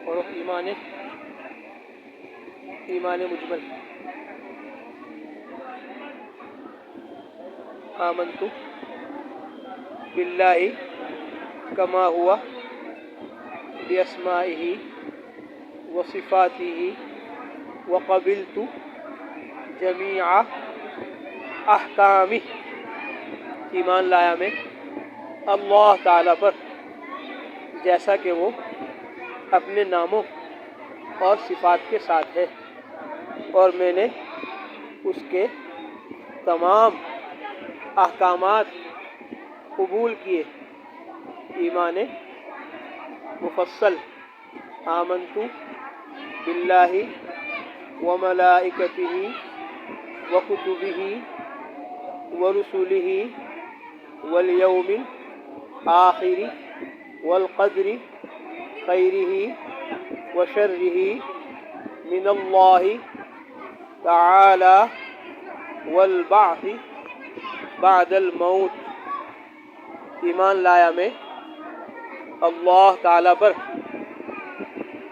اور ایمان مجمل. آمنت باللہ کما ہوا باسمائہ وصفاتہ وقبلت جمیع احکامہ. ایمان لایا میں اللہ تعالیٰ پر جیسا کہ وہ اپنے ناموں اور صفات کے ساتھ ہے، اور میں نے اس کے تمام احکامات قبول کیے. ایمان مفصل. آمنت باللہ وملائکتہ وکتبہ ورسلہ والیوم الآخر والقدر خیرہ وشرہ من اللہ تعالی والبعث بعد الموت. ایمان لایا میں اللہ تعالیٰ پر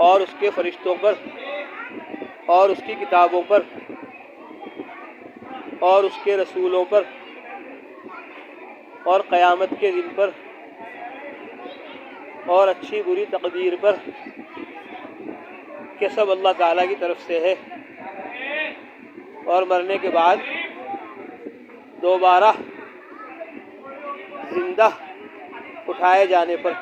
اور اس کے فرشتوں پر اور اس کی کتابوں پر اور اس کے رسولوں پر اور قیامت کے دن پر اور اچھی بری تقدیر پر کہ سب اللہ تعالیٰ کی طرف سے ہے، اور مرنے کے بعد دوبارہ زندہ اٹھائے جانے پر.